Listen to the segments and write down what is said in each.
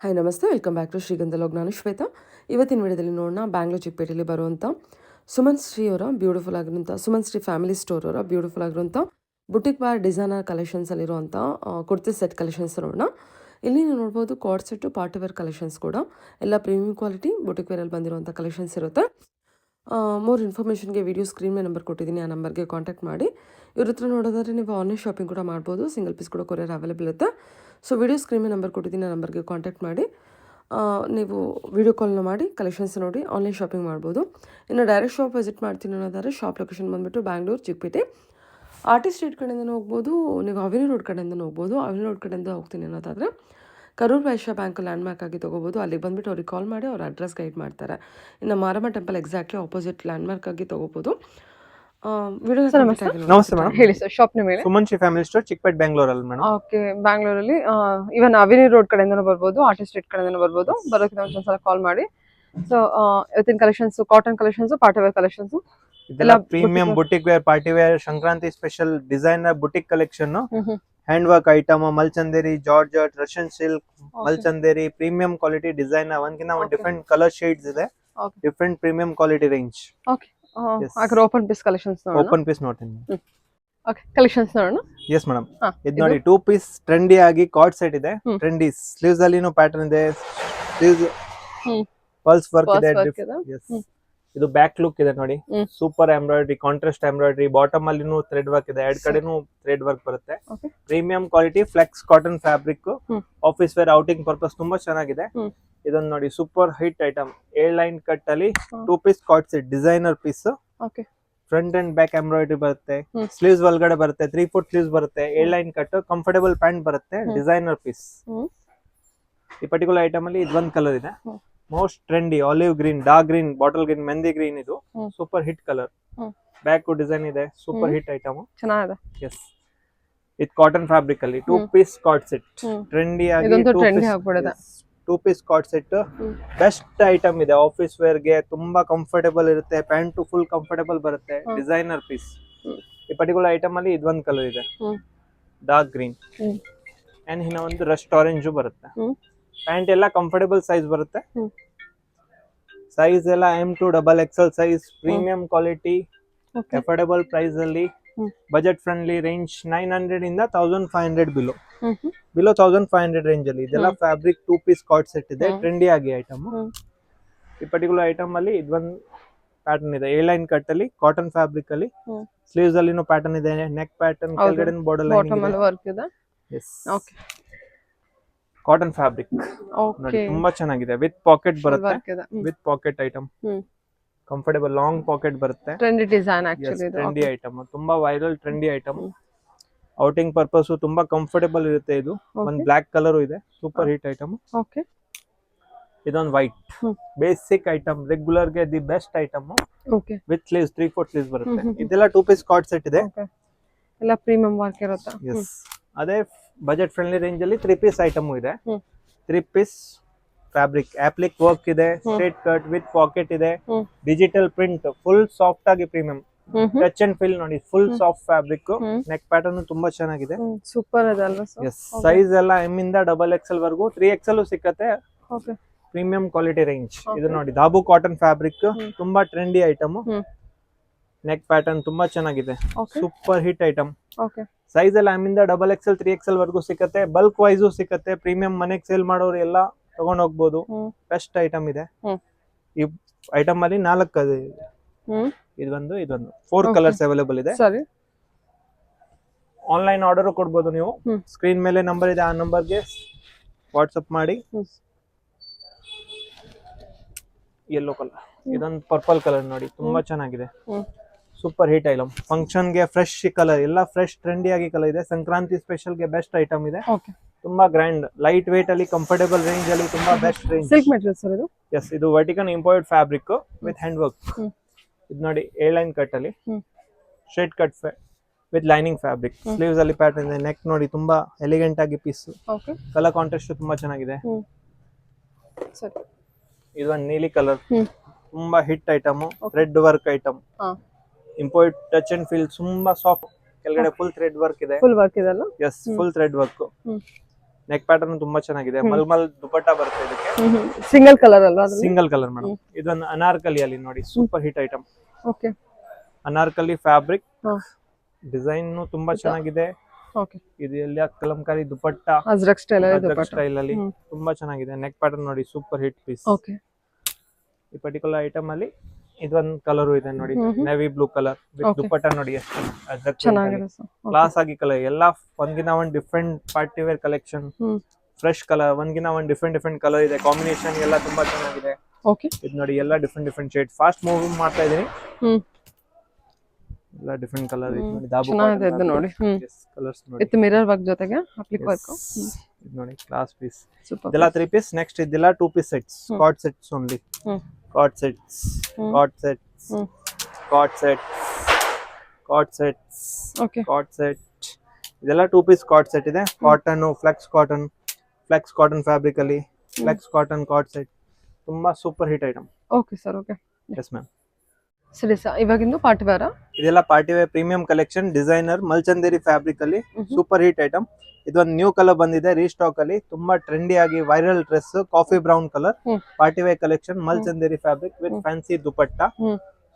Hi ನಮಸ್ತೆ, welcome back to ಶ್ರೀಗಂಧ log. ನಾನು ಶ್ವೇತಾ. ಇವತ್ತಿನ ವಿಡಿಯೋದಲ್ಲಿ ನೋಡೋಣ ಬ್ಯಾಂಗ್ಳೂರ್ ಚಿಕ್ಕಪೇಟೆಯಲ್ಲಿ ಬರುವಂಥ ಸುಮನ್ ಶ್ರೀ ಅವರ ಬ್ಯೂಟಿಫುಲ್ ಆಗಿರುವಂಥ ಸುಮನ್ ಶ್ರೀ ಫ್ಯಾಮಿಲಿ ಸ್ಟೋರ್ ಅವರ ಬ್ಯೂಟಿಫುಲ್ ಆಗಿರುವಂಥ ಬುಟಿಕ್ ಬಾರ್ ಡಿಸೈನರ್ ಕಲೆಕ್ಷನ್ಸಲ್ಲಿರುವಂಥ ಕುರ್ತಿ ಸೆಟ್ ಕಲೆಕ್ಷನ್ಸ್ ನೋಡೋಣ. ಇಲ್ಲಿ ನೀವು ನೋಡ್ಬೋದು co-ord set party wear collections ಕೂಡ ಎಲ್ಲ ಪ್ರೀಮಿಯಂ ಕ್ವಾಲಿಟಿ ಬುಟಿಕ್ ವೇರಲ್ಲಿ ಬಂದಿರುವಂಥ ಕಲೆಕ್ಷನ್ಸ್ ಇರುತ್ತೆ. ಮೋರ್ ಇನ್ಫಾರ್ಮೇಷನ್ಗೆ ವಿಡಿಯೋ ಸ್ಕ್ರೀನ್ ಮೇಲೆ ನಂಬರ್ ಕೊಟ್ಟಿದ್ದೀನಿ, ಆ ನಂಬರ್ಗೆ ಕಾಂಟ್ಯಾಕ್ಟ್ ಮಾಡಿ. ಇವ್ರ ಹತ್ರ ನೋಡೋದಾದ್ರೆ ನೀವು ಆನ್ಲೈನ್ ಶಾಪಿಂಗ್ ಕೂಡ ಮಾಡ್ಬೋದು, ಸಿಂಗಲ್ ಪೀಸ್ ಕೂಡ ಕೊರಿಯರ್ ಅವೈಲೇಬಲ್ ಇರುತ್ತೆ. ಸೊ ವಿಡಿಯೋ ಸ್ಕ್ರೀನ್ ಮೇಲೆ ನಂಬರ್ ಕೊಟ್ಟಿದ್ದೀನಿ, ಆ ನಂಬರ್ಗೆ ಕಾಂಟ್ಯಾಕ್ಟ್ ಮಾಡಿ ನೀವು ವಿಡಿಯೋ ಕಾಲ್ನ ಮಾಡಿ ಕಲೆಕ್ಷನ್ಸ್ ನೋಡಿ ಆನ್ಲೈನ್ ಶಾಪಿಂಗ್ ಮಾಡ್ಬೋದು. ಇನ್ನು ಡೈರೆಕ್ಟ್ ಶಾಪ್ ವಿಸಿಟ್ ಮಾಡ್ತೀನಿ ಅನ್ನೋದಾದ್ರೆ ಶಾಪ್ ಲೊಕೇಶನ್ ಬಂದುಬಿಟ್ಟು ಬ್ಯಾಂಗ್ಳೂರು ಚಿಕ್ಕಪೇಟೆ ಆರ್ಟಿಸ್ಟ್ ಸ್ಟ್ರೀಟ್ ಕಡೆಯಿಂದ ಹೋಗ್ಬೋದು, ನೀವು ಅವೆನ್ಯೂ ರೋಡ್ ಕಡೆಯಿಂದ ಹೋಗ್ಬೋದು. ಅವೆನ್ಯೂ ರೋಡ್ ಕಡೆಯಿಂದ ಹೋಗ್ತೀನಿ ಅನ್ನೋದಾದರೆ ಕರೂರ್ ವೈಶ್ಯ ಬ್ಯಾಂಕ್ ಲ್ಯಾಂಡ್ಮಾರ್ಕ್ ಆಗಿ ತೊಗೋಬೋದು. ಅಲ್ಲಿಗೆ ಬಂದುಬಿಟ್ಟು ಅವ್ರಿಗೆ ಕಾಲ್ ಮಾಡಿ ಅವ್ರ ಅಡ್ರೆಸ್ ಗೈಡ್ ಮಾಡ್ತಾರೆ. ಇನ್ನು Maramma temple exactly opposite landmark ಆಗಿ ತೊಗೋಬೋದು. ನಮಸ್ತೆ ಮೇಡಮ್, ಹೇಳಿ ಸರ್. ಶಾಪ್ ನೇಮ್ ಹೇಳಿ. ಸುಮನ್ ಶ್ರೀ ಫ್ಯಾಮಿಲಿ ಸ್ಟೋರ್, ಚಿಕ್ಕಪೇಟೆ, ಬೆಂಗಳೂರಲ್ಲಿ ಮೇಡಮ್. ಓಕೆ, ಬ್ಯಾಂಗ್ಳೂರಲ್ಲಿ ಇವನ್ ಅವೆನ್ಯೂ ರೋಡ್ ಕಡೆಯಿಂದನೂ ಬರ್ಬೋದು, ಆರ್ಟಿಸ್ಟ್ ಸ್ಟ್ರೀಟ್ ಕಡೆಯಿಂದನೂ ಬರ್ಬೋದು. ಬರೋಕ್ಕಿಂತ ಒಂದ್ಸಲ ಕಾಲ್ ಮಾಡಿ. ಸೊ ಇವತ್ತಿನ collections cotton collections, party wear collections, ಇದೆಲ್ಲ premium boutique wear, party wear, Sankranti special designer boutique collection, hand work item, mulchanderi, georgette, Russian silk, mulchanderi, premium quality designer, ಒಂದ್ಕಿಂತ ಒಂದು ಡಿಫರೆಂಟ್ ಕಲರ್ ಶೇಡ್ಸ್ ಇದೆ, different premium quality range. Okay, ಹಾಗಾದ್ರೆ open piece collections ನೋಡೋಣ. Open piece ನೋಡ್ತೀನಿ. Okay, collections ನೋಡೋಣ. Yes madam, ಇದು ನೋಡಿ 2 piece trendy ಆಗಿ ಕಾರ್ಡ್ ಸೆಟ್ ಇದೆ. ಟ್ರೆಂಡಿ ಸ್ಲೀವ್ಸ್ ಅಲ್ಲಿನೂ ಪ್ಯಾಟರ್ನ್ ಇದೆ, ಸ್ಲೀವ್ಸ್ ಪಲ್ಸ್ ವರ್ಕ್ ಇದೆ. ಇದು ಬ್ಯಾಕ್ ಲುಕ್ ಇದೆ ನೋಡಿ, super embroidery, contrast embroidery, bottom ಅಲ್ಲಿನೂ ಥ್ರೆಡ್ ವರ್ಕ್ ಇದೆ, ಎರಡ್ ಕಡೆನೂ ಥ್ರೆಡ್ ವರ್ಕ್ ಬರುತ್ತೆ. Premium quality flex cotton fabric, office wear, outing purpose ತುಂಬಾ ಚೆನ್ನಾಗಿದೆ. ಇದನ್ನ ನೋಡಿ, super hit item, airline cut ಅಲ್ಲಿ 2 piece card set, designer piece. Front and back embroidery ಬರುತ್ತೆ, ಸ್ಲೀವ್ಸ್ ಒಳಗಡೆ ಬರುತ್ತೆ, 3/4 ಸ್ಲೀವ್ಸ್ ಬರುತ್ತೆ, ಏರ್ಲೈನ್ ಕಟ್, ಕಂಫರ್ಟಬಲ್ ಪ್ಯಾಂಟ್ ಬರುತ್ತೆ, ಡಿಸೈನರ್ ಪೀಸ್. ಈ ಪರ್ಟಿಕ್ಯುಲರ್ ಐಟಮ್ ಅಲ್ಲಿ ಇದೊಂದ್ ಕಲರ್ ಇದೆ, most trendy olive green, dark green, bottle green, mehndi green. ಇದು super hit colour, back design ಇದೆ, ಸೂಪರ್ ಹಿಟ್ ಐಟಮ್, ಚೆನ್ನಾಗಿದೆ. ಎಸ್, ಇದು ಕಾಟನ್ ಫ್ಯಾಬ್ರಿಕ್ ಅಲ್ಲಿ 2 ಪೀಸ್ ಕಾರ್ಡ್ ಸೆಟ್, ಟ್ರೆಂಡಿ ಆಗಿ 2 piece card set best item ಇದೆ. ಆಫೀಸ್ ವೇರ್ ಗೆ ತುಂಬಾ comfortable ಇರುತ್ತೆ, ಪ್ಯಾಂಟ್ ಫುಲ್ ಕಂಫರ್ಟಬಲ್ ಬರುತ್ತೆ, ಡಿಸೈನರ್ ಪೀಸ್. ಈ ಪರ್ಟಿಕ್ಯುಲರ್ ಐಟಮ್ ಅಲ್ಲಿ ಇದೊಂದ್ ಕಲರ್ ಇದೆ, ಡಾರ್ಕ್ ಗ್ರೀನ್, ಅಂಡ್ ಇನ್ನ ಒಂದು ರಸ್ಟ್ ಆರೆಂಜ್ ಬರುತ್ತೆ. ಪ್ಯಾಂಟ್ ಎಲ್ಲ ಕಂಫರ್ಟಬಲ್ ಸೈಜ್ ಬರುತ್ತೆ, ಸೈಜ್ ಎಲ್ಲ M2 XXL size, premium quality, affordable price ಅಲ್ಲಿ, ಬಜೆಟ್ ಫ್ರೆಂಡ್ಲಿ ರೇಂಜ್, 900 ಇಂದ 1500 ಬಿಲೋ 1500 ರೇಂಜ್ ಅಲ್ಲಿ. ಇದೆಲ್ಲ ಫ್ಯಾಬ್ರಿಕ್ 2 ಪೀಸ್ ಕಾರ್ಡ್ ಸೆಟ್ ಇದೆ, ಟ್ರೆಂಡಿ ಆಗಿ ಐಟಮ್. ಈ ಪರ್ಟಿಕ್ಯುಲರ್ ಐಟಮ್ ಅಲ್ಲಿ ಇದೊಂದು ಪ್ಯಾಟರ್ನ್ ಇದೆ, ಏರ್ಲೈನ್ ಕಟ್ ಅಲ್ಲಿ, ಕಾಟನ್ ಫ್ಯಾಬ್ರಿಕ್ ಅಲ್ಲಿ, ಸ್ಲೀವ್ಸ್ ಅಲ್ಲಿನೂ ಪ್ಯಾಟರ್ನ್ ಇದೆ, ನೆಕ್ ಪ್ಯಾಟರ್ನ್, ಕೆಳಗಡೆ ಬಾರ್ಡರ್ ಲೈನ್ ವರ್ಕ್ ಇದೆ. ಎಸ್, ಕಾಟನ್ ಫ್ಯಾಬ್ರಿಕ್ ನೋಡಿ, ತುಂಬಾ ಚೆನ್ನಾಗಿದೆ. ವಿತ್ ಪಾಕೆಟ್ ಬರುತ್ತೆ, with pocket item, comfortable long packet ಬರುತ್ತೆ. ಟ್ರೆಂಡಿ ಡಿಸೈನ್, ಆಕ್ಚುಲಿ ಇದು ಟ್ರೆಂಡಿ ಐಟಮ್, ತುಂಬಾ viral trendy item. Outing purpose ತುಂಬಾ ಕಂಫರ್ಟಬಲ್ ಇರುತ್ತೆ. ಇದು ಒಂದು ಬ್ಲಾಕ್ ಕಲರ್ ಇದೆ, ಸೂಪರ್ ಹಿಟ್ ಐಟಮ್. ಓಕೆ, ಇದೊಂದು ವೈಟ್ ಬೇಸಿಕ್ ಐಟಮ್, ರೆಗ್ಯುಲರ್ ಗೆ the best item. Okay, with sleeves 3/4 sleeves ಬರುತ್ತೆ. ಇದೆಲ್ಲ 2 ಪೀಸ್ ಕಾರ್ಡ್ ಸೆಟ್ ಇದೆ, ಎಲ್ಲ ಪ್ರೀಮಿಯಂ ವರ್ಕ್ ಇರುತ್ತೆ. ಎಸ್, ಅದೇ ಬಜೆಟ್ ಫ್ರೆಂಡ್ಲಿ ರೇಂಜ್ ಅಲ್ಲಿ 3 ಪೀಸ್ ಐಟಮ್ ಇದೆ. 3 ಪೀಸ್ ಫ್ಯಾಬ್ರಿಕ್, ಆಪ್ಲಿಕ್ ವರ್ಕ್ ಇದೆ, ಸ್ಟ್ರೇಟ್ ಕಟ್ ವಿತ್ ಪಾಕೆಟ್ ಇದೆ, ಡಿಜಿಟಲ್ ಪ್ರಿಂಟ್, ಫುಲ್ ಸಾಫ್ಟ್ ಆಗಿ ಪ್ರೀಮಿಯಂ, ಟಚ್ ಅಂಡ್ ಫೀಲ್ ನೋಡಿ, full soft fabric. Neck pattern ತುಂಬಾ ಚೆನ್ನಾಗಿದೆ, ಸೂಪರ್ ಇದೆ ಅಲ್ವಾ ಸರ್? ಎಸ್, ಸೈಜ್ ಎಲ್ಲ M ಇಂದ XXL ವರೆಗೂ, 3XL ಸಿಕ್ಕತ್ತೆ. Premium quality range. ಇದು ನೋಡಿ, ದಾಬು ಕಾಟನ್ ಫ್ಯಾಬ್ರಿಕ್, ತುಂಬಾ ಟ್ರೆಂಡಿ ಐಟಮ್. ನೆಕ್ ಪ್ಯಾಟರ್ನ್ ತುಂಬಾ ಚೆನ್ನಾಗಿದೆ, ಸೂಪರ್ ಹಿಟ್ ಐಟಮ್. ಸೈಜ್ ಎಲ್ಲ M ಇಂದ XXL 3XL ವರೆಗೂ ಸಿಕ್ಕತ್ತೆ, ಬಲ್ಕ್ ವೈಸು ಸಿಕ್ಕತ್ತೆ. ಪ್ರೀಮಿಯಂ ಮನೆಗೆ ಸೇಲ್ ಮಾಡೋರು ಎಲ್ಲ ತಗೊಂಡ್ ಹೋಗ್ಬೋದು, ಬೆಸ್ಟ್ ಐಟಮ್ ಇದೆ. ಈ ಐಟಮ್ ಅಲ್ಲಿ 4 ಇದೆ, ಇದೊಂದು 4 ಕಲರ್ಸ್ ಅವೈಲೇಬಲ್ ಇದೆ. ಆನ್ಲೈನ್ ಆರ್ಡರ್ ಕೊಡ್ಬೋದು ನೀವು. ಸ್ಕ್ರೀನ್ ಮೇಲೆ ನಂಬರ್ ಇದೆ, ಆ ನಂಬರ್ಗೆ ವಾಟ್ಸ್ಆಪ್ ಮಾಡಿ. ಯೆಲ್ಲೋ ಕಲರ್, ಇದೊಂದು ಪರ್ಪಲ್ ಕಲರ್ ನೋಡಿ, ತುಂಬಾ ಚೆನ್ನಾಗಿದೆ, ಸೂಪರ್ ಹಿಟ್ ಐಟಮ್. ಫಂಕ್ಷನ್ ಗೆ ಫ್ರೆಶ್ ಕಲರ್, ಎಲ್ಲ ಫ್ರೆಶ್ ಟ್ರೆಂಡಿ ಆಗಿ ಕಲರ್ ಇದೆ. ಸಂಕ್ರಾಂತಿ ಸ್ಪೆಷಲ್ ಗೆ ಬೆಸ್ಟ್ ಐಟಮ್ ಇದೆ, ತುಂಬಾ ಗ್ರ್ಯಾಂಡ್, ಲೈಟ್ ವೇಟ್ ಅಲ್ಲಿ, ಕಂಫರ್ಟಬಲ್ ರೇಂಜ್ ಅಲ್ಲಿ, ತುಂಬಾ best range. Silk material sir ಇದು? ಎಸ್, ಇದು vertical imported fabric with hand work. ಇದು ನೋಡಿ, ಏರ್ಲೈನ್ ಕಟ್ ಅಲ್ಲಿ, straight cut with lining fabric, sleeves ಅಲ್ಲಿ ಪ್ಯಾಟರ್ನ್ ಇದೆ. ನೆಕ್ ನೋಡಿ, ತುಂಬಾ ಎಲಿಗೆಂಟ್ ಆಗಿ ಪೀಸ್, ಕಲರ್ ಕಾಂಟ್ರಾಸ್ಟ್ ತುಂಬಾ ಚೆನ್ನಾಗಿದೆ. ಇದೊಂದು ನೀಲಿ ಕಲರ್, ತುಂಬಾ hit item, red work item, import touch and feel, ತುಂಬಾ ಸಾಫ್ಟ್, ಕೆಳಗಡೆ ಫುಲ್ ಥ್ರೆಡ್ ವರ್ಕ್ ಇದೆ. ಫುಲ್ ವರ್ಕ್ ಇದೆ ಅಲ್ಲ? Yes, full thread work. Neck pattern ತುಂಬಾ ಚೆನ್ನಾಗಿದೆ. ಮಲ್ಮಲ್ ದುಪಟ್ಟ ಬರುತ್ತೆ ಇದಕ್ಕೆ. ಸಿಂಗಲ್ ಕಲರ್ ಅಲ್ವಾ? Single colour madam. ಇದೊಂದು ಅನಾರ್ಕಲಿಯಲ್ಲಿ ನೋಡಿ super hit item. Okay. Anarkali fabric, ಹಾ. ಡಿಸೈನ್ ತುಂಬಾ ಚೆನ್ನಾಗಿದೆ. ಓಕೆ. ಇದು ಎಲ್ಲ ಕಲಂಕಾರಿ ದುಪಟ್ಟ, ಅಜ್ರಕ್ ಸ್ಟೈಲ್ ಅಲ್ಲಿ ದುಪಟ್ಟ ಸ್ಟೈಲ್ ಅಲ್ಲಿ ತುಂಬಾ ಚೆನ್ನಾಗಿದೆ. ನೆಕ್ ಪ್ಯಾಟರ್ನ್ ನೋಡಿ ಸೂಪರ್ ಹಿಟ್ ಪೀಸ್. ಓಕೆ. ಈ ಪರ್ಟಿಕ್ಯುಲರ್ ಐಟಮ್ ಅಲ್ಲಿ ಇದೊಂದು ಕಲರ್ ಇದೆ ನೋಡಿ, navy blue colour with dupatta ನೋಡಿ ಎಷ್ಟು ಅಜ್ರಕ್ ಚೆನ್ನಾಗಿದೆ ಸರ್. ಕ್ಲಾಸ್ ಆಗಿ ಕಲರ್ ಎಲ್ಲ ಒಂದ್ಗಿನ ಒಂದ್ different party wear collection, fresh colour, ಒಂದ್ಗಿನ ಒಂದ್ ಡಿಫ್ರೆಂಟ್ ಕಲರ್ ಇದೆ. ಕಾಂಬಿನೇಷನ್ ಎಲ್ಲ ತುಂಬಾ ಚೆನ್ನಾಗಿದೆ. ಓಕೆ. ಇದು ನೋಡಿ ಎಲ್ಲ ಡಿಫ್ರೆಂಟ್ ಶೇಡ್. ಫಾಸ್ಟ್ ಮೂವ್ ಮಾಡ್ತಾ ಇದೀನಿ. ಎಲ್ಲ ಡಿಫ್ರೆಂಟ್ ಕಲರ್ ಇದೆ ನೋಡಿ. ದಾಬು ಚೆನ್ನಾಗಿದೆ ಇದು ನೋಡಿ. ಕಲರ್ಸ್ ನೋಡಿ. ವಿತ್ ಮಿರರ್ ವರ್ಕ್ ಜೊತೆಗೆ ಅಪ್ಲಿಕ್ ವರ್ಕ್. ಇದು ನೋಡಿ ಕ್ಲಾಸ್ ಪೀಸ್. ಸೂಪರ್. ಇದೆಲ್ಲ 3 ಪೀಸ್. ನೆಕ್ಸ್ಟ್ ಇದೆಲ್ಲ 2 piece sets, cord sets only. Cord sets, cord sets, cord sets, cord sets, okay. Cord set. ಇದೆಲ್ಲ 2 ಪೀಸ್ ಕಾರ್ಡ್ ಸೆಟ್ ಇದೆ. ಕಾಟನ್, ಫ್ಲೆಕ್ಸ್ ಕಾಟನ್ ಫ್ಯಾಬ್ರಿಕ್ ಅಲ್ಲಿ flex cotton cord set ತುಂಬಾ super hit item. Okay sir. Okay. Yes ma'am. ಸರಿ sir, ಇವಾಗಿಂದು party wear. ಇದೆಲ್ಲ party wear premium collection, designer ಮಲ್ಚಂದೇರಿ fabric ಅಲ್ಲಿ super hit item. ಇದೊಂದು new colour ಬಂದಿದೆ ರೀಸ್ಟಾಕ್ ಅಲ್ಲಿ. ತುಂಬಾ ಟ್ರೆಂಡಿ ಆಗಿ viral dress, coffee brown colour, party wear collection, ಮಲ್ಚಂದೇರಿ fabric with fancy dupatta,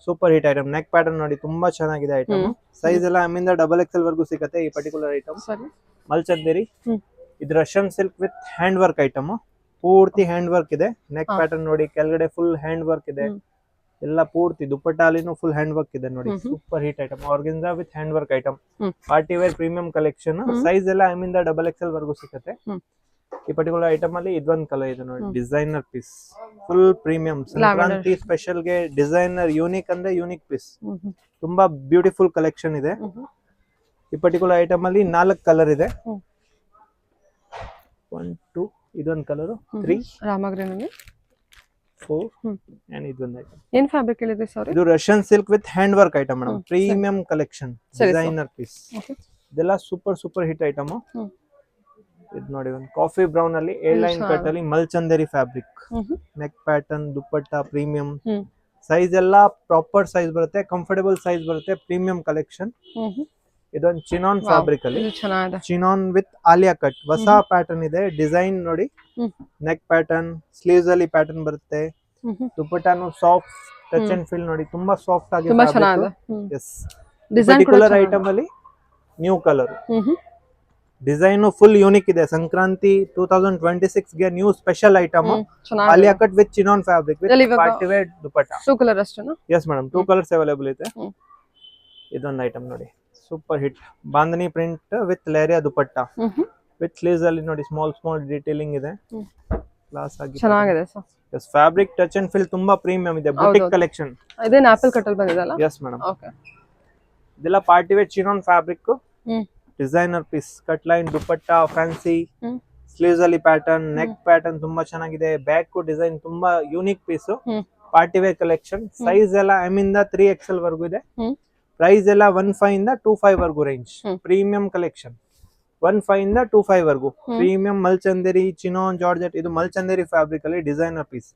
super hit item. Neck pattern ನೋಡಿ ತುಂಬಾ ಚೆನ್ನಾಗಿದೆ ಐಟಮ್. ಸೈಜ್ ಎಲ್ಲ ಎಮ್ ಇಂದ XXL ವರ್ಗೂ ಸಿಗುತ್ತೆ ಈ ಪರ್ಟಿಕ್ಯುಲರ್ ಐಟಮ್. ಮಲ್ಚಂದೇರಿ. ಇದು Russian silk with hand work item. ಪೂರ್ತಿ ಹ್ಯಾಂಡ್ ವರ್ಕ್ ಇದೆ. ನೆಕ್ ಪ್ಯಾಟರ್ನ್ ನೋಡಿ, ಕೆಳಗಡೆ ಫುಲ್ ಹ್ಯಾಂಡ್ ವರ್ಕ್ ಇದೆ. ಎಲ್ಲ ಪೂರ್ತಿ ದುಪಟ್ಟ ಅಲ್ಲಿನೂ ಫುಲ್ ಹ್ಯಾಂಡ್ ವರ್ಕ್ ಇದೆ ನೋಡಿ. Super hit item. Organza with hand work item. Party wear premium collection. Size ಎಲ್ಲ ಎಮ್ ಇಂದ XXL ವರ್ಗೂ ಸಿಗುತ್ತೆ ಈ ಪರ್ಟಿಕ್ಯುಲರ್ ಐಟಮ್ ಅಲ್ಲಿ. ಇದೊಂದು ಕಲರ್ ಇದೆ ನೋಡಿ, designer piece, full premium. Sankranti special ಗೆ ಡಿಸೈನರ್ ಯೂನಿಕ್ ಅಂದ್ರೆ ಯೂನಿಕ್ ಪೀಸ್. ತುಂಬಾ ಬ್ಯೂಟಿಫುಲ್ ಕಲೆಕ್ಷನ್ ಇದೆ ಈ ಪರ್ಟಿಕ್ಯುಲರ್ ಐಟಮ್ ಅಲ್ಲಿ. 4 ಕಲರ್ ಇದೆ. 1 2 ಇದೊಂದು ಕಲರ್, 3 ರಾಮಗ್ರೀನ್ ಅಲ್ಲಿ 4 and ಇದೊಂದು ಐಟಮ್. ಏನ್ ಫ್ಯಾಬ್ರಿಕ್ ಹೇಳಿದ್ರಿ ಸರ್? ಇದು Russian silk with hand work item madam. Premium collection, designer piece. ಇದೆಲ್ಲ ಸೂಪರ್ ಹಿಟ್ ಐಟಮ್. ಇದು ನೋಡಿ ಒಂದು ಕಾಫಿ ಬ್ರೌನ್ ಅಲ್ಲಿ ಎ ಲೈನ್ ಕಟ್ ಅಲ್ಲಿ ಮಲ್ಚಂದೇರಿ fabric. Neck pattern, dupatta premium. Size ಎಲ್ಲ ಪ್ರಾಪರ್ ಸೈಜ್ ಬರುತ್ತೆ, ಕಂಫರ್ಟಬಲ್ ಸೈಜ್ ಬರುತ್ತೆ. Premium collection. ಇದೊಂದು ಚಿನಾನ್ ಫ್ಯಾಬ್ರಿಕ್ ಅಲ್ಲಿ, ಚಿನಾನ್ ವಿತ್ ಆಲಿಯಾ ಕಟ್, ಹೊಸ ಪ್ಯಾಟರ್ನ್ ಇದೆ. ಡಿಸೈನ್ ನೋಡಿ, ನೆಕ್ ಪ್ಯಾಟರ್ನ್, ಸ್ಲೀವ್ಸ್ ಅಲ್ಲಿ ಪ್ಯಾಟರ್ನ್ ಬರುತ್ತೆ. ದುಪಟ್ಟಾನು ಸಾಫ್ಟ್ ಟಚ್ ಅಂಡ್ ಫೀಲ್ ನೋಡಿ, ತುಂಬಾ ಸಾಫ್ಟ್ ಆಗಿ. ಎಸ್. ಪರ್ಟಿಕ್ಯುಲರ್ ಐಟಮ್ ಅಲ್ಲಿ new colour. Design full unique ಇದೆ. ಸಂಕ್ರಾಂತಿ 2026 ಗೆ new special item. Alia cut with chinon fabric with party wear dupatta. 2 colour ಅಷ್ಟೇನಾ? ಎಸ್ ಮೇಡಮ್, 2 ಕಲರ್ಸ್ ಅವೈಲೇಬಲ್ ಇದೆ. ಇದೊಂದು ಐಟಮ್ ನೋಡಿ, super hit. Bandhani print with leheriya dupatta with sleeves ಅಲ್ಲಿ ನೋಡಿ ಸ್ಮಾಲ್ ಡೀಟೇಲಿಂಗ್ ಇದೆ. ಕ್ಲಾಸ್ ಆಗಿ ಚೆನ್ನಾಗಿದೆ sir. Yes. Fabric touch and feel ತುಂಬಾ ಪ್ರೀಮಿಯಂ ಇದೆ. Boutique collection. ಇದೇನ್ ಆಪಲ್ ಕಟ್ ಅಲ್ಲಿ ಬಂದಿದಲ್ಲ? Yes madam. ಓಕೆ. ಇದೆಲ್ಲ party wear chinon fabric. Designer piece, cut line dupatta, fancy sleeves ಅಲ್ಲಿ ಪ್ಯಾಟರ್ನ್, ನೆಕ್ ಪ್ಯಾಟರ್ನ್ ತುಂಬಾ ಚೆನ್ನಾಗಿದೆ. ಬ್ಯಾಕ್ ಡಿಸೈನ್ ತುಂಬಾ unique piece. Party wear collection. Size ಎಲ್ಲ ಎಮ್ ಇಂದ 3XL ವರ್ಗೂ ಇದೆ. ಪ್ರೈಸ್ ಎಲ್ಲ 15 ಇಂದ 25 ವರ್ಗೂ ರೇಂಜ್. Premium collection. 15 ಇಂದ 25 ವರ್ಗೂ ಪ್ರೀಮಿಯಂ ಮಲ್ಚಂದೇರಿ, ಚಿನಾನ್, ಜಾರ್ಜೆಟ್. ಇದು ಮಲ್ಚಂದೇರಿ ಫ್ಯಾಬ್ರಿಕ್ ಅಲ್ಲಿ ಡಿಸೈನರ್ ಪೀಸ್.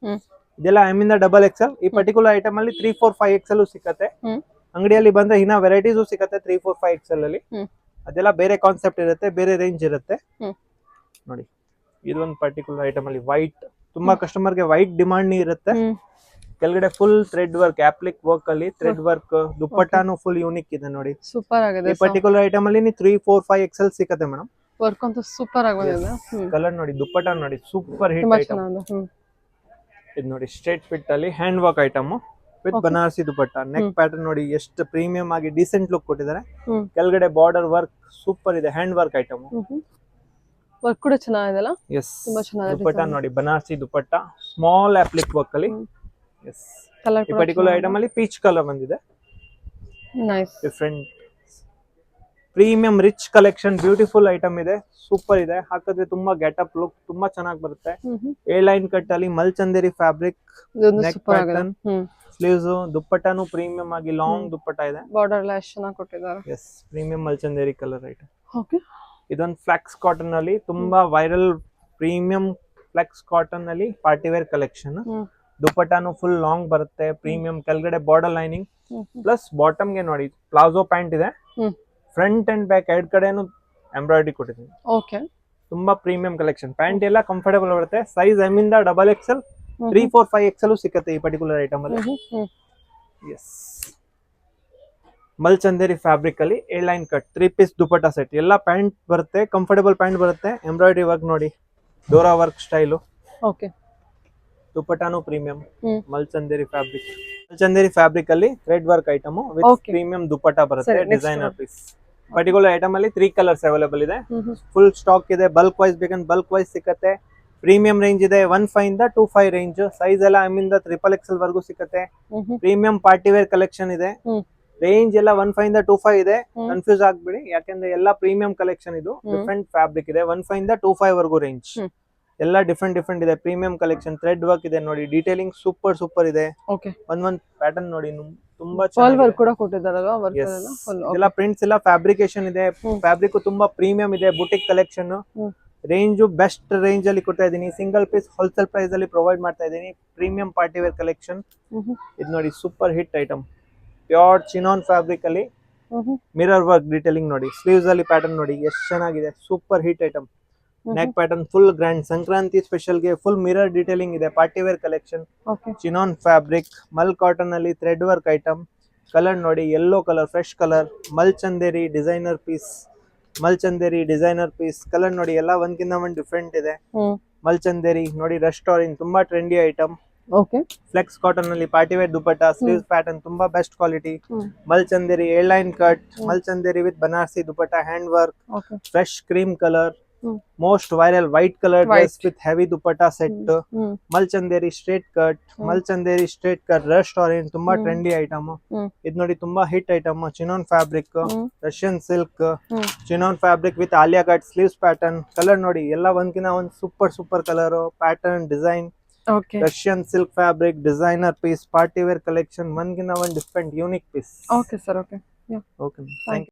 ಇದೆಲ್ಲ ಎಮ್ ಇಂದ XXL. ಈ ಪರ್ಟಿಕ್ಯುಲರ್ ಐಟಮ್ ಅಲ್ಲಿ 3 4 5XL ಸಿಕ್ಕತ್ತೆ. ಅಂಗಡಿಯಲ್ಲಿ ಬಂದ್ರೆ ಇನ್ನ ವೆರೈಟೀಸ್ ಸಿಕ್ಕತ್ತೆ 3 4 5XL ಅಲ್ಲಿ. ಅದೆಲ್ಲ ಬೇರೆ ಕಾನ್ಸೆಪ್ಟ್ ಇರುತ್ತೆ, ಬೇರೆ ರೇಂಜ್ ಇರುತ್ತೆ ನೋಡಿ. ಇದೊಂದು ಪರ್ಟಿಕ್ಯುಲರ್ ಐಟಮ್ ಅಲ್ಲಿ ವೈಟ್, ತುಂಬಾ ಕಸ್ಟಮರ್ ಗೆ ವೈಟ್ ಡಿಮಾಂಡ್ ಇರುತ್ತೆ. ಕೆಳಗಡೆ full thread work, appliqué work ಅಲ್ಲಿ ಥ್ರೆಡ್ ವರ್ಕ್. ದುಪಟ್ಟಾನು ಫುಲ್ ಯೂನಿಕ್ ಇದೆ ನೋಡಿ, ಸೂಪರ್ ಆಗಿದೆ. ಈ ಪರ್ಟಿಕ್ಯುಲರ್ ಐಟಮ್ ಅಲ್ಲಿ 3 4 5XL ಸಿಕ್ಕತ್ತೆ ಮೇಡಮ್. ವರ್ಕ್ ಅಂತೂ ಸೂಪರ್ ಆಗಿ ಬಂದಿದೆ. ಕಲರ್ ನೋಡಿ, ದುಪಟ್ಟ ನೋಡಿ, ಸೂಪರ್ ಹಿಟ್ ಐಟಮ್. ಇದು ನೋಡಿ ಸ್ಟ್ರೇಟ್ ಫಿಟ್ ಅಲ್ಲಿ hand work item with Banarasi dupatta. Neck pattern ನೋಡಿ ಎಷ್ಟು ಪ್ರೀಮಿಯಂ ಆಗಿ ಡೀಸೆಂಟ್ ಲುಕ್ ಕೊಟ್ಟಿದ್ದಾರೆ. ಕೆಳಗಡೆ ಬಾರ್ಡರ್ ವರ್ಕ್ ಸೂಪರ್ ಇದೆ. Hand work item. ವರ್ಕ್ ಕೂಡ ಚೆನ್ನಾಗಿದೆಲ್ಲ. ಎಸ್. ದುಪಟ್ಟ ನೋಡಿ, Banarasi dupatta, small appliqué work ಅಲ್ಲಿ. ಎಸ್. ಈ ಪರ್ಟಿಕ್ಯುಲರ್ ಐಟಮ್ ಅಲ್ಲಿ ಪೀಚ್ ಕಲರ್ ಬಂದಿದೆ. Nice. Different premium rich collection. Beautiful item ಇದೆ, ಸೂಪರ್ ಇದೆ. ಹಾಕಿದ್ರೆ ತುಂಬಾ ಗೆಟಪ್ ಲುಕ್ ತುಂಬಾ ಚೆನ್ನಾಗಿ ಬರುತ್ತೆ. ಎ ಲೈನ್ ಕಟ್ ಅಲ್ಲಿ ಮಲ್ಚಂದೇರಿ ಫ್ಯಾಬ್ರಿಕ್. ನೆಕ್ ಪ್ಯಾಟರ್ನ್, ಸ್ಲೀವ್ಸ್, ದುಪಟ್ಟಾನು ಪ್ರೀಮಿಯಂ ಆಗಿ ಲಾಂಗ್ ದುಪಟ್ಟ ಇದೆ. ಬಾರ್ಡರ್ ಎಲ್ಲ ಎಷ್ಟು ಚೆನ್ನಾಗಿ ಕೊಟ್ಟಿದ್ದಾರೆ. ಎಸ್. ಪ್ರೀಮಿಯಂ ಮಲ್ಚಂದೇರಿ ಕಲರ್ ಐಟಮ್. ಓಕೆ. ಇದೊಂದು ಫ್ಲೆಕ್ಸ್ ಕಾಟನ್ ಅಲ್ಲಿ ತುಂಬಾ ವೈರಲ್ ಪ್ರೀಮಿಯಂ ಫ್ಲೆಕ್ಸ್ ಕಾಟನ್ ಅಲ್ಲಿ ಪಾರ್ಟಿ ವೇರ್ ಕಲೆಕ್ಷನ್. ದುಪಟ್ಟಾನು ಫುಲ್ ಲಾಂಗ್ ಬರುತ್ತೆ, ಪ್ರೀಮಿಯಂ. ಕೆಳಗಡೆ ಬಾರ್ಡರ್ ಲೈನಿಂಗ್ ಪ್ಲಸ್ ಬಾಟಮ್ ಗೆ ನೋಡಿ ಪ್ಲಾಜೋ ಪ್ಯಾಂಟ್ ಇದೆ. ಫ್ರಂಟ್ ಅಂಡ್ ಬ್ಯಾಕ್ 2 ಕಡೆನೂ ಎಂಬ್ರಾಯ್ಡರಿ ಕೊಟ್ಟಿದ್ದೀನಿ. ಓಕೆ. ತುಂಬಾ ಪ್ರೀಮಿಯಂ ಕಲೆಕ್ಷನ್. ಪ್ಯಾಂಟ್ ಎಲ್ಲ ಕಂಫರ್ಟಬಲ್ ಬರುತ್ತೆ. ಸೈಜ್ ಎಮ್ ಇಂದ XXL 3, 4, 5XL ಸಿಕ್ಕತ್ತೆ ಈ ಪರ್ಟಿಕ್ಯುಲರ್ ಐಟಮ್ ಅಲ್ಲಿ. ಎಸ್, ಮಲ್ಚಂದೇರಿ ಫ್ಯಾಬ್ರಿಕ್ ಅಲ್ಲಿ A line cut 3 piece dupatta set. ಎಲ್ಲ ಪ್ಯಾಂಟ್ ಬರುತ್ತೆ, ಕಂಫರ್ಟಬಲ್ ಪ್ಯಾಂಟ್ ಬರುತ್ತೆ. ಎಂಬ್ರಾಯ್ಡರಿ ವರ್ಕ್ ನೋಡಿ, ಡೋರಾ ವರ್ಕ್ ಸ್ಟೈಲು. ಓಕೆ, ದುಪಟ್ಟಾನು ಪ್ರೀಮಿಯಂ. ಮಲ್ಚಂದೇರಿ ಫ್ಯಾಬ್ರಿಕ್ ಅಲ್ಲಿ thread work item with Okay. Premium dupatta ಬರುತ್ತೆ. ಸರಿ, next designer one. Piece. Particular item ಅಲ್ಲಿ 3 ಕಲರ್ಸ್ ಅವೈಲೇಬಲ್ ಇದೆ. ಫುಲ್ ಸ್ಟಾಕ್ ಇದೆ. ಬಲ್ಕ್ ವೈಸ್ ಬೇಕಂದ್ರೆ ಬಲ್ಕ್ ವೈಸ್ ಸಿಕ್ಕತ್ತೆ. ಪ್ರೀಮಿಯಂ ರೇಂಜ್ ಇದೆ 1.5 ಇಂದ 2.5 ರೇಂಜ್. ಸೈಜ್ ಎಲ್ಲ ಎಮ್ ಇಂದ XXL ವರ್ಗೂ ಸಿಕ್ಕತ್ತೆ. ಪ್ರೀಮಿಯಂ ಪಾರ್ಟಿ ವೇರ್ ಕಲೆಕ್ಷನ್ ಇದೆ. ರೇಂಜ್ ಎಲ್ಲ 1.5 ಇಂದ 2.5 ಇದೆ. ಕನ್ಫ್ಯೂಸ್ ಆಗ್ಬಿಡಿ, ಯಾಕಂದ್ರೆ ಎಲ್ಲ ಪ್ರೀಮಿಯಂ ಕಲೆಕ್ಷನ್ ಇದು. ಡಿಫ್ರೆಂಟ್ ಫ್ಯಾಬ್ರಿಕ್ ಇದೆ. 1.5 ಇಂದ 2.5 ವರ್ಗೂ ರೇಂಜ್. ಎಲ್ಲ ಡಿಫ್ರೆಂಟ್ ಇದೆ. Premium collection. ಥ್ರೆಡ್ ವರ್ಕ್ ಇದೆ ನೋಡಿ. ಡೀಟೇಲಿಂಗ್ ಸೂಪರ್ ಇದೆ. ಓಕೆ. ಒಂದ್ ಪ್ಯಾಟರ್ನ್ ನೋಡಿ, ತುಂಬಾ ಫಾಲ್ ವರ್ಕ್ ಚೆನ್ನಾಗಿದೆ. ಕೂಡ ಕೊಟ್ಟಿದ್ದಾರಲ್ವಾ, ವರ್ಕ್ Yes. ಎಲ್ಲ ಫುಲ್. ಎಲ್ಲ ಪ್ರಿಂಟ್ಸ್ ಎಲ್ಲ ಫ್ಯಾಬ್ರಿಕೇಶನ್ ಇದೆ. ಫ್ಯಾಬ್ರಿಕ್ ತುಂಬಾ ಪ್ರೀಮಿಯಂ ಇದೆ. Boutique collection. Range best range ಅಲ್ಲಿ ಕೊಡ್ತಾ ಇದೀನಿ. ಸಿಂಗಲ್ ಪೀಸ್ ಹೋಲ್ಸೇಲ್ ಪ್ರೈಸ್ ಅಲ್ಲಿ ಪ್ರೊವೈಡ್ ಮಾಡ್ತಾ ಇದೀನಿ. Premium party wear collection. ಇದು ನೋಡಿ, super hit item. Pure chinon fabric ಅಲ್ಲಿ ಮಿರರ್ ವರ್ಕ್ ಡೀಟೇಲಿಂಗ್ ನೋಡಿ. ಸ್ಲೀವ್ಸ್ ಅಲ್ಲಿ ಪ್ಯಾಟರ್ನ್ ನೋಡಿ ಎಷ್ಟು ಚೆನ್ನಾಗಿದೆ. Super hit item. Neck pattern full grand. Sankranti special ಗೆ ಫುಲ್ ಮಿರರ್ ಡೀಟೇಲಿಂಗ್ ಇದೆ. Party wear collection. Okay. Chinon fabric. Mul cotton ಅಲ್ಲಿ ಥ್ರೆಡ್ ವರ್ಕ್ ಐಟಮ್. ಕಲರ್ ನೋಡಿ, ಯೆಲ್ಲೋ ಕಲರ್, ಫ್ರೆಶ್ ಕಲರ್. ಮಲ್ಚಂದೇರಿ ಡಿಸೈನರ್ ಪೀಸ್. ಕಲರ್ ನೋಡಿ, ಎಲ್ಲ ಒಂದ್ಕಿಂತ ಒಂದ್ ಡಿಫ್ರೆಂಟ್ ಇದೆ. ಮಲ್ಚಂದೇರಿ ನೋಡಿ, ರೆಸ್ಟೋರೆಂಟ್ ತುಂಬಾ trendy item. Okay. Flex cotton ಅಲ್ಲಿ party wear dupatta. Sleeves pattern ತುಂಬಾ ಬೆಸ್ಟ್ ಕ್ವಾಲಿಟಿ. ಮಲ್ಚಂದೇರಿ ಏರ್ಲೈನ್ ಕಟ್. ಮಲ್ಚಂದೇರಿ with Banarasi dupatta hand work. Okay. Fresh cream colour. Most viral white colour dress with heavy dupatta set. ಮಲ್ಚಂದೇರಿ ಸ್ಟ್ರೇಟ್ ಕಟ್ ರೆಸ್ಟೋರೆಂಟ್ ತುಂಬಾ trendy item. ಇದು ನೋಡಿ, ತುಂಬಾ hit item. Chinon fabric, Russian silk, chinon fabric with Alia cut. Sleeves pattern. Colour ನೋಡಿ, ಎಲ್ಲ ಒಂದ್ಕಿಂತ ಒಂದ್ super colour. Pattern design. Okay. Russian silk fabric, designer piece, party wear collection. ಒಂದ್ಕಿಂತ ಒಂದ್ different unique piece. Okay sir. Okay. Okay, thank you.